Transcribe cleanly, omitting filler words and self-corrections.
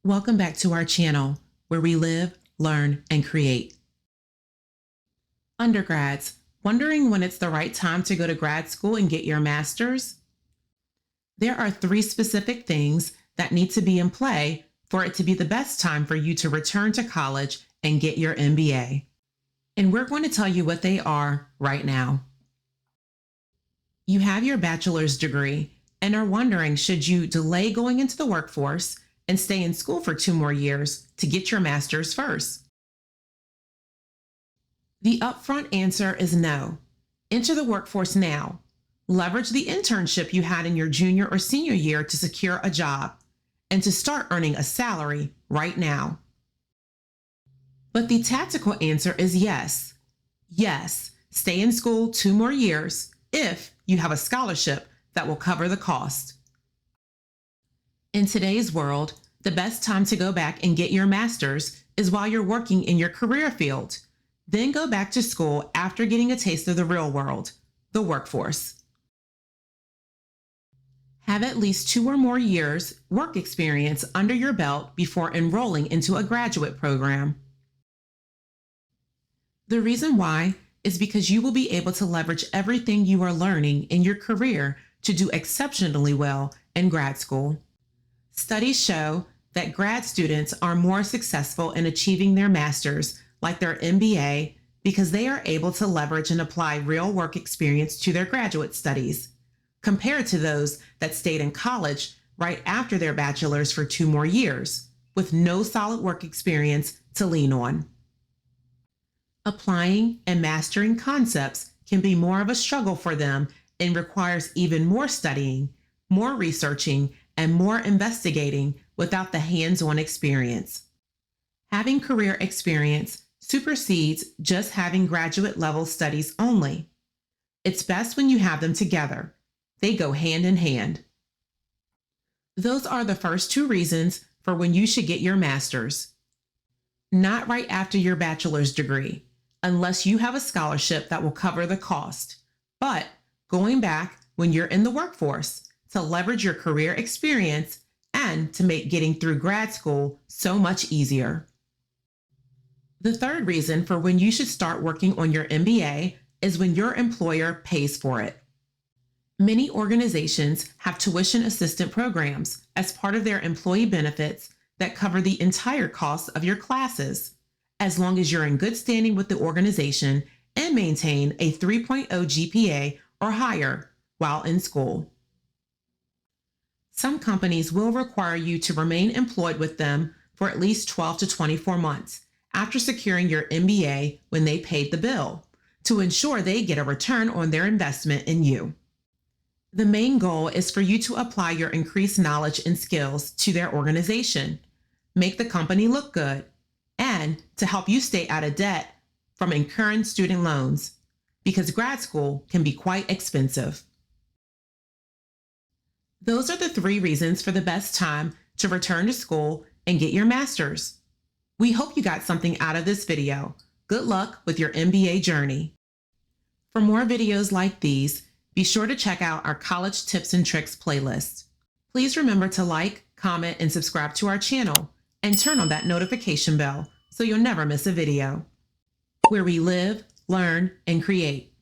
Welcome back to our channel, where we live, learn, and create. Undergrads, wondering when it's the right time to go to grad school and get your master's? There are 3 specific things that need to be in play for it to be the best time for you to return to college and get your MBA. And we're going to tell you what they are right now. You have your bachelor's degree and are wondering, should you delay going into the workforce and stay in school for 2 more years to get your master's first? The upfront answer is no. Enter the workforce now. Leverage the internship you had in your junior or senior year to secure a job and to start earning a salary right now. But the tactical answer is yes. Yes, stay in school 2 more years if you have a scholarship that will cover the cost. In today's world, the best time to go back and get your master's is while you're working in your career field. Then go back to school after getting a taste of the real world, the workforce. Have at least 2 or more years work experience under your belt before enrolling into a graduate program. The reason why is because you will be able to leverage everything you are learning in your career to do exceptionally well in grad school. Studies show that grad students are more successful in achieving their master's, like their MBA, because they are able to leverage and apply real work experience to their graduate studies, compared to those that stayed in college right after their bachelor's for 2 more years, with no solid work experience to lean on. Applying and mastering concepts can be more of a struggle for them and requires even more studying, more researching, and more investigating without the hands-on experience. Having career experience supersedes just having graduate level studies only. It's best when you have them together. They go hand in hand. Those are the first 2 reasons for when you should get your master's. Not right after your bachelor's degree, unless you have a scholarship that will cover the cost, but going back when you're in the workforce to leverage your career experience and to make getting through grad school so much easier. The third reason for when you should start working on your MBA is when your employer pays for it. Many organizations have tuition assistant programs as part of their employee benefits that cover the entire cost of your classes, as long as you're in good standing with the organization and maintain a 3.0 GPA or higher while in school. Some companies will require you to remain employed with them for at least 12 to 24 months after securing your MBA when they paid the bill, to ensure they get a return on their investment in you. The main goal is for you to apply your increased knowledge and skills to their organization, make the company look good, and to help you stay out of debt from incurring student loans, because grad school can be quite expensive. Those are the 3 reasons for the best time to return to school and get your master's. We hope you got something out of this video. Good luck with your MBA journey. For more videos like these, be sure to check out our College Tips and Tricks playlist. Please remember to like, comment, and subscribe to our channel, and turn on that notification bell so you'll never miss a video. Where we live, learn, and create.